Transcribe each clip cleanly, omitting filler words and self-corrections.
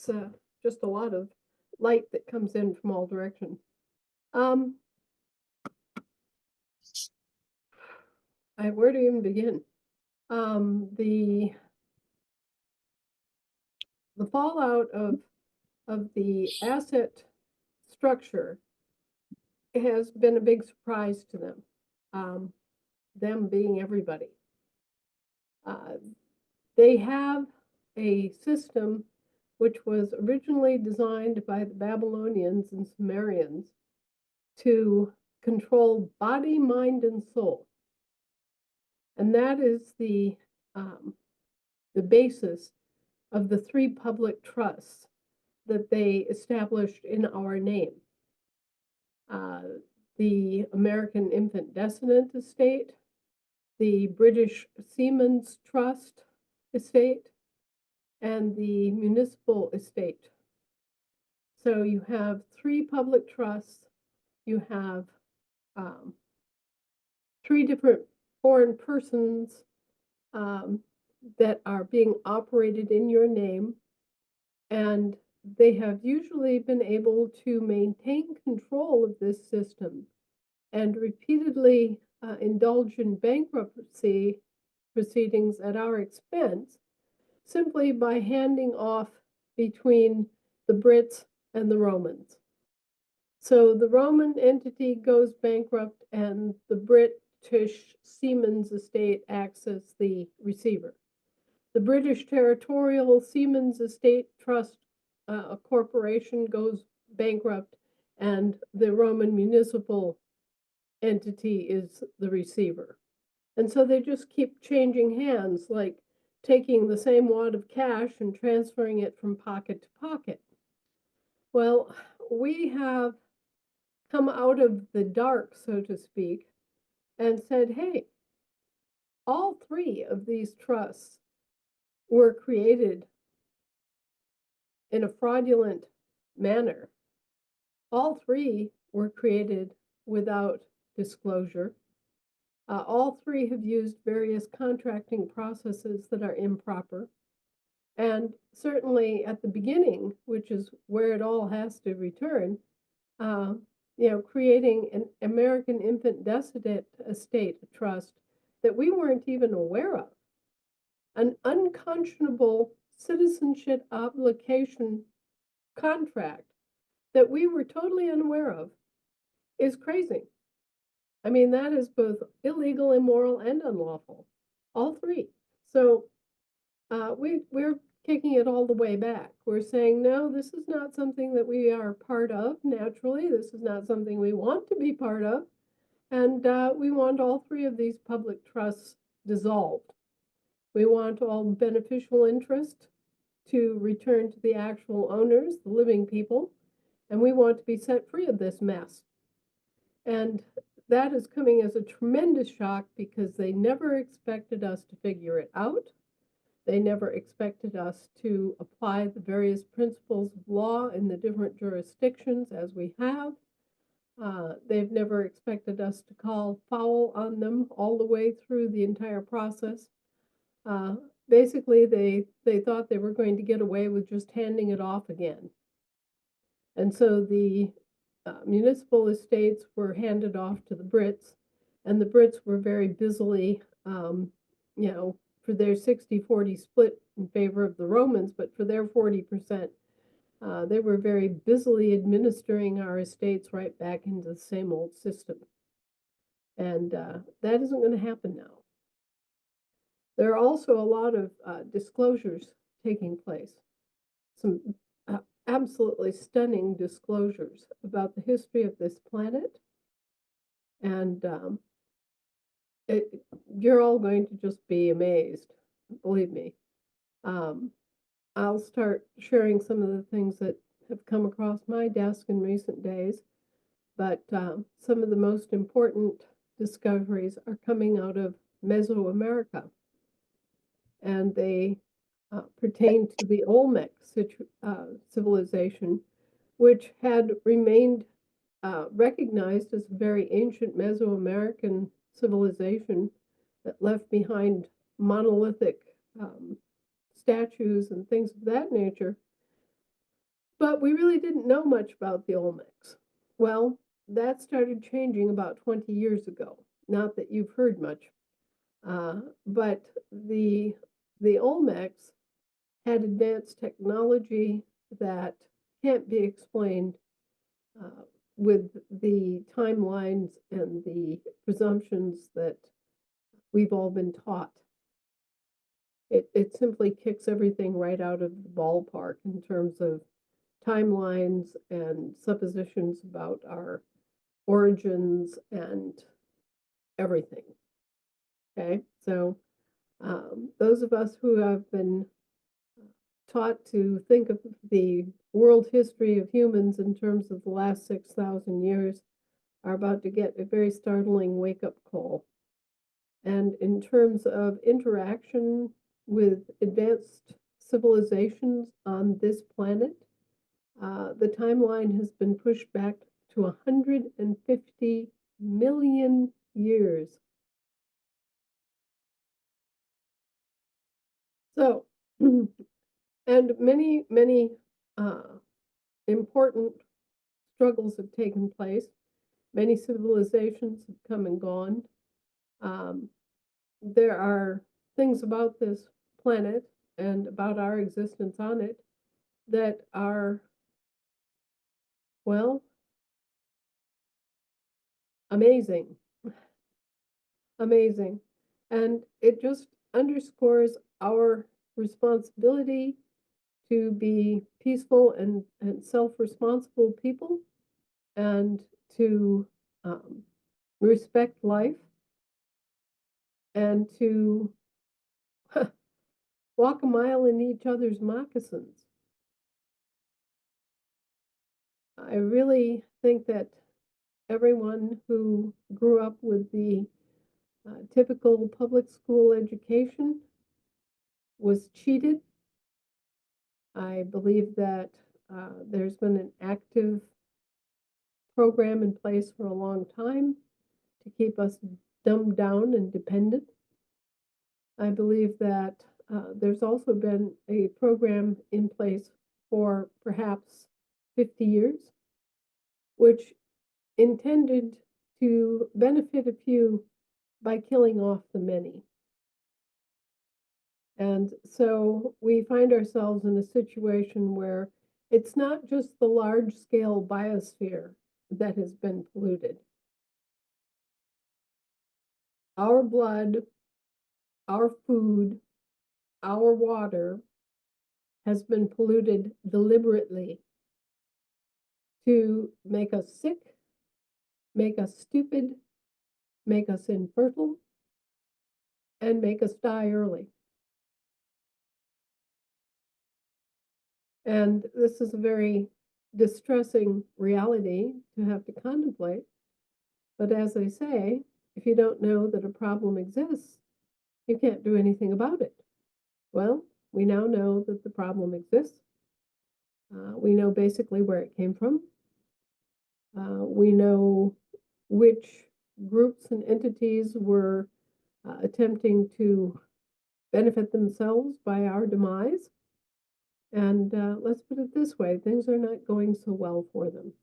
it's just a lot of light that comes in from all directions. Um, where to even begin? The fallout of the asset structure has been a big surprise to them. Them being everybody. Uh, they have a system which was originally designed by the Babylonians and Sumerians to control body, mind, and soul. And that is the basis of the three public trusts that they established in our name. The American Infant Descendant Estate, the British Seamen's Trust Estate, and the Municipal Estate. So you have three public trusts, you have three different foreign persons that are being operated in your name, and they have usually been able to maintain control of this system and repeatedly indulge in bankruptcy proceedings at our expense simply by handing off between the Brits and the Romans. So the Roman entity goes bankrupt and the British Seamen's Estate acts as the receiver. The British Territorial Seamen's Estate Trust Corporation goes bankrupt and the Roman municipal entity is the receiver. And so they just keep changing hands, like taking the same wad of cash and transferring it from pocket to pocket. Well, we have come out of the dark, so to speak, and said, hey, all three of these trusts were created in a fraudulent manner. All three were created without disclosure. All three have used various contracting processes that are improper. And certainly at the beginning, which is where it all has to return, creating an American Infant Descendant Estate Trust that we weren't even aware of, an unconscionable citizenship obligation contract that we were totally unaware of, is crazy. I mean, that is both illegal, immoral, and unlawful, all three. So we're kicking it all the way back. We're saying, no, this is not something that we are part of naturally. This is not something we want to be part of. And we want all three of these public trusts dissolved. We want all beneficial interest to return to the actual owners, the living people, and we want to be set free of this mess. And that is coming as a tremendous shock because they never expected us to figure it out. They never expected us to apply the various principles of law in the different jurisdictions as we have. They've never expected us to call foul on them all the way through the entire process. Basically, they thought they were going to get away with just handing it off again. And so the municipal estates were handed off to the Brits, and the Brits were very busily, for their 60-40 split in favor of the Romans, but for their 40%, they were very busily administering our estates right back into the same old system. And that isn't going to happen now. There are also a lot of disclosures taking place, some absolutely stunning disclosures about the history of this planet. And you're all going to just be amazed, believe me. I'll start sharing some of the things that have come across my desk in recent days, but some of the most important discoveries are coming out of Mesoamerica, and they pertain to the Olmec civilization, which had remained recognized as a very ancient Mesoamerican civilization that left behind monolithic statues and things of that nature. But we really didn't know much about the Olmecs. Well, that started changing about 20 years ago. Not that you've heard much, but the Olmecs had advanced technology that can't be explained uh, with the timelines and the presumptions that we've all been taught. It simply kicks everything right out of the ballpark in terms of timelines and suppositions about our origins and everything. Okay, so those of us who have been taught to think of the world history of humans in terms of the last 6,000 years are about to get a very startling wake up call. And in terms of interaction with advanced civilizations on this planet, the timeline has been pushed back to 150 million years. So, and many important struggles have taken place. Many civilizations have come and gone. Um, there are things about this planet and about our existence on it that are, well, amazing, amazing. And it just underscores our responsibility to be peaceful and self responsible people and to respect life and to walk a mile in each other's moccasins. I really think that everyone who grew up with the typical public school education was cheated. I believe that there's been an active program in place for a long time to keep us dumbed down and dependent. I believe that there's also been a program in place for perhaps 50 years, which intended to benefit a few by killing off the many. And so we find ourselves in a situation where it's not just the large scale biosphere that has been polluted. Our blood, our food, our water has been polluted deliberately to make us sick, make us stupid, make us infertile, and make us die early. And this is a very distressing reality to have to contemplate. But as I say, if you don't know that a problem exists, you can't do anything about it. Well, we now know that the problem exists. We know basically where it came from. We know which groups and entities were attempting to benefit themselves by our demise. And let's put it this way, things are not going so well for them.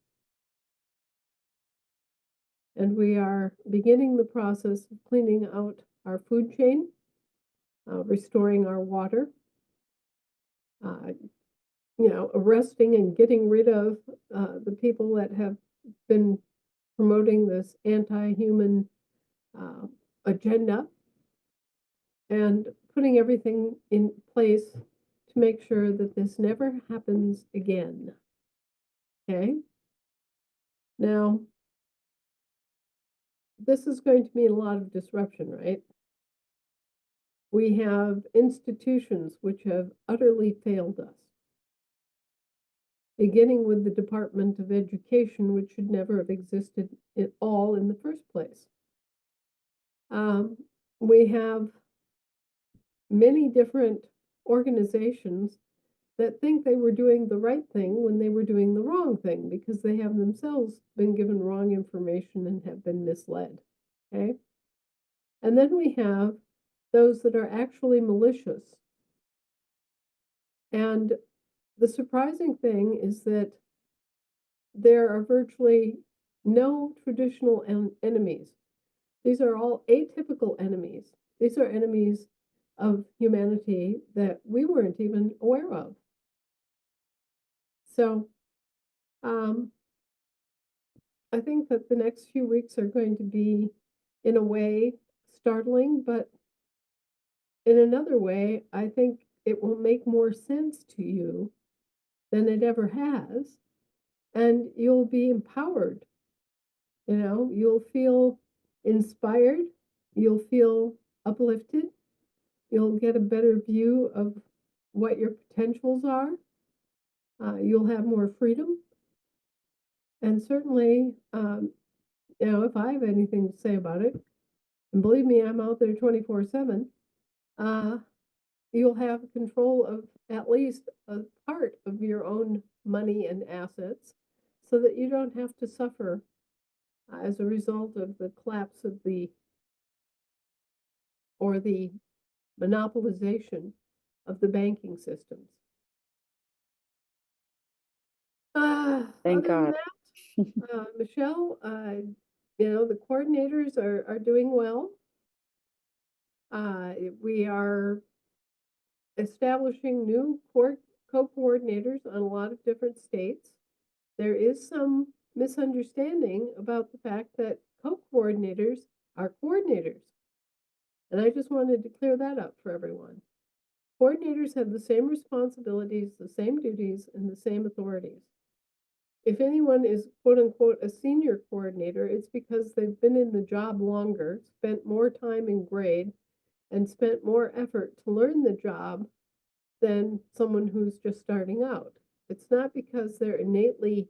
And we are beginning the process of cleaning out our food chain, restoring our water, uh, arresting and getting rid of the people that have been promoting this anti-human agenda, and putting everything in place to make sure that this never happens again. Okay? Now, this is going to mean a lot of disruption, right? We have institutions which have utterly failed us, beginning with the Department of Education, which should never have existed at all in the first place. We have many different organizations that think they were doing the right thing when they were doing the wrong thing because they have themselves been given wrong information and have been misled. Okay? And then we have those that are actually malicious and the surprising thing is that there are virtually no traditional enemies. These are all atypical enemies. These are enemies of humanity that we weren't even aware of. So um, I think that the next few weeks are going to be, in a way, startling, but in another way, I think it will make more sense to you than it ever has, and you'll be empowered. You'll feel inspired, you'll feel uplifted, you'll get a better view of what your potentials are, you'll have more freedom, and certainly, if I have anything to say about it, and believe me, I'm out there 24/7, uh, you'll have control of at least a part of your own money and assets so that you don't have to suffer as a result of the collapse of the monopolization of the banking systems. Thank Other than God. that, Michelle, the coordinators are doing well. We are establishing new co-coordinators on a lot of different states. There is some misunderstanding about the fact that co-coordinators are coordinators. And I just wanted to clear that up for everyone. Coordinators have the same responsibilities, the same duties, and the same authorities. If anyone is quote unquote a senior coordinator, it's because they've been in the job longer, spent more time in grade, and spent more effort to learn the job than someone who's just starting out. It's not because they're innately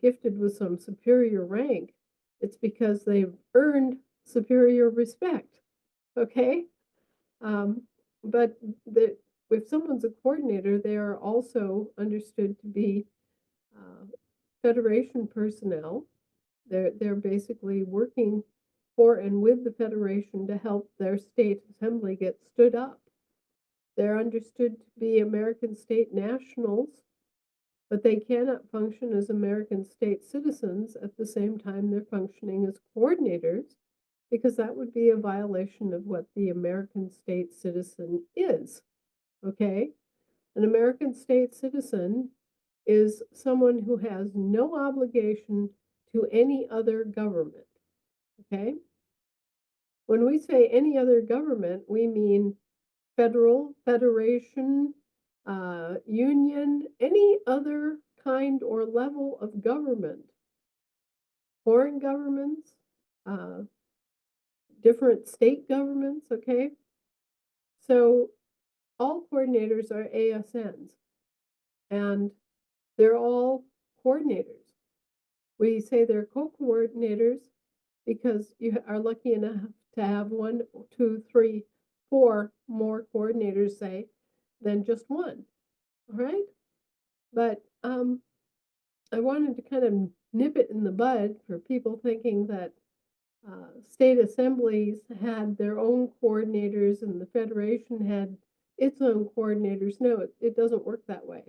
gifted with some superior rank, it's because they've earned superior respect. Okay? Um, but if someone's a coordinator, they are also understood to be uh, Federation personnel. They're basically working for and with the Federation to help their state assembly get stood up. They're understood to be American state nationals, but they cannot function as American state citizens at the same time they're functioning as coordinators, because that would be a violation of what the American state citizen is. Okay? An American state citizen is someone who has no obligation to any other government. Okay? When we say any other government, we mean federal, federation, union, any other kind or level of government, foreign governments, uh, different state governments, okay? So all coordinators are ASNs, and they're all coordinators. We say they're co-coordinators because you are lucky enough to have one, two, three, four more coordinators, say, than just one. All right. But I wanted to kind of nip it in the bud for people thinking that state assemblies had their own coordinators and the Federation had its own coordinators. No, it doesn't work that way.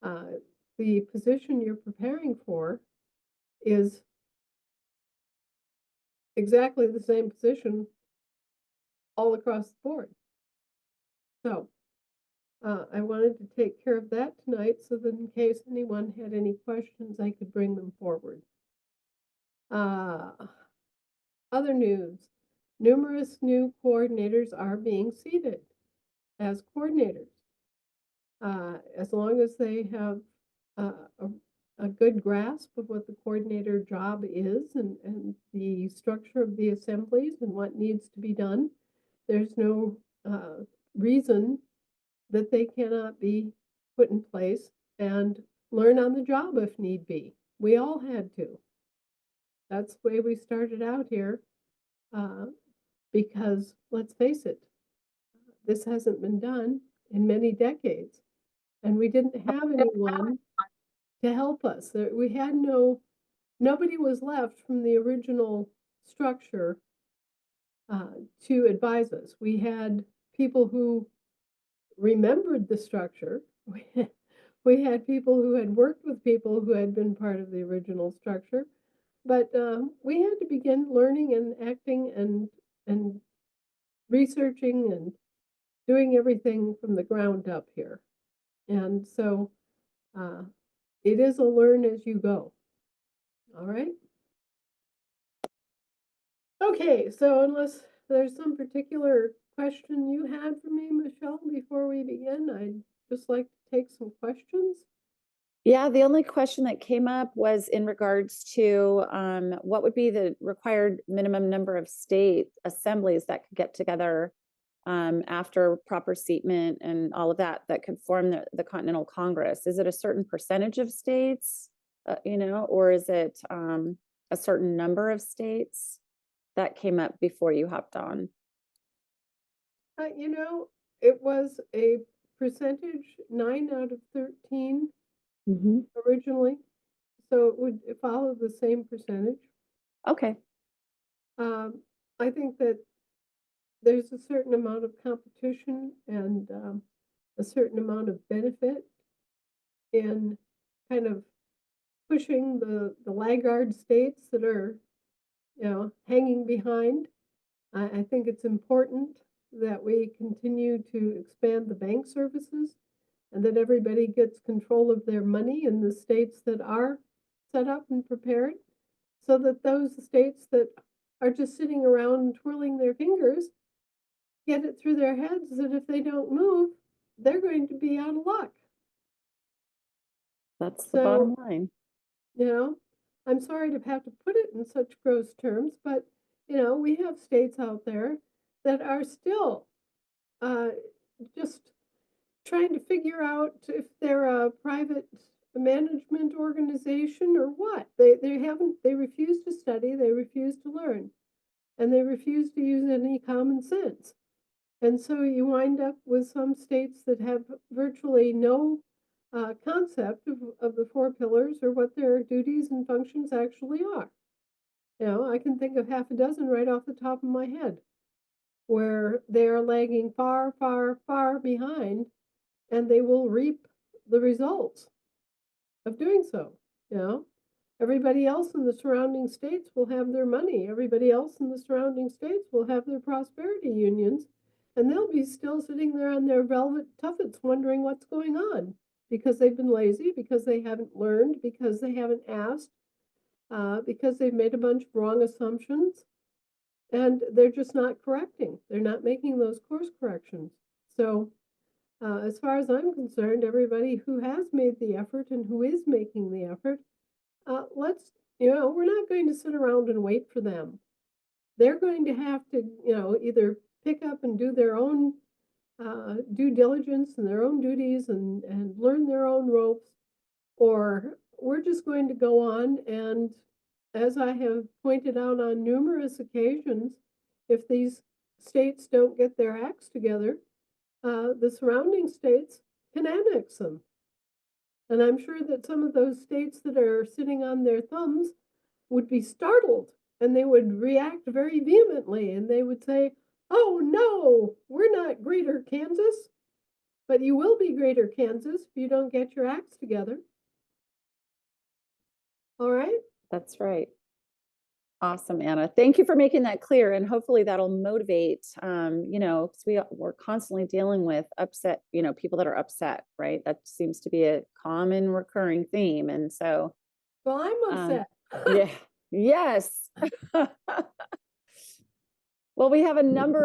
Uh, the position you're preparing for is exactly the same position all across the board. So I wanted to take care of that tonight so that in case anyone had any questions, I could bring them forward. Uh, Other news, numerous new coordinators are being seated as coordinators. As long as they have a good grasp of what the coordinator job is and the structure of the assemblies and what needs to be done, there's no reason that they cannot be put in place and learn on the job if need be. We all had to. That's the way we started out here. Uh, because let's face it, this hasn't been done in many decades, and we didn't have anyone to help us. We had nobody was left from the original structure to advise us. We had people who remembered the structure. we had people who had worked with people who had been part of the original structure. But we had to begin learning and acting and researching and doing everything from the ground up here. And so uh, it is a learn as you go. All right. Okay, so unless there's some particular question you had for me, Michelle, before we begin, I'd just like to take some questions. Yeah, the only question that came up was in regards to what would be the required minimum number of state assemblies that could get together after proper seatment and all of that that could form the Continental Congress. Is it a certain percentage of states, or is it a certain number of states? That came up before you hopped on. You know, it was a percentage 9 out of 13 Mm-hmm. originally, so it would follow the same percentage. Okay. I think that there's a certain amount of competition and a certain amount of benefit in kind of pushing the laggard states that are, hanging behind. I think it's important that we continue to expand the bank services and that everybody gets control of their money in the states that are set up and prepared, so that those states that are just sitting around twirling their fingers get it through their heads that if they don't move, they're going to be out of luck. That's the So, bottom line. you know, I'm sorry to have to put it in such gross terms, but, we have states out there that are still uh, just trying to figure out if they're a private management organization or what. They refuse to study, they refuse to learn, and they refuse to use any common sense. And so you wind up with some states that have virtually no concept of the four pillars or what their duties and functions actually are. I can think of half a dozen right off the top of my head where they're lagging far, far, far behind, and they will reap the results of doing so. You know, everybody else in the surrounding states will have their money. Everybody else in the surrounding states will have their prosperity unions, and they'll be still sitting there on their velvet tuffets wondering what's going on because they've been lazy, because they haven't learned, because they haven't asked, because they've made a bunch of wrong assumptions, and they're just not correcting. They're not making those course corrections. So, as far as I'm concerned, everybody who has made the effort and who is making the effort, we're not going to sit around and wait for them. They're going to have to, either pick up and do their own due diligence and their own duties and learn their own ropes, or we're just going to go on. And as I have pointed out on numerous occasions, if these states don't get their acts together, the surrounding states can annex them. And I'm sure that some of those states that are sitting on their thumbs would be startled and they would react very vehemently and they would say, "Oh no, we're not Greater Kansas." But you will be Greater Kansas if you don't get your acts together. All right? That's right. Awesome, Anna. Thank you for making that clear. And hopefully that'll motivate, because we're constantly dealing with upset, people that are upset, right? That seems to be a common recurring theme. And so, Well, I'm upset. yeah, yes. Well, we have a number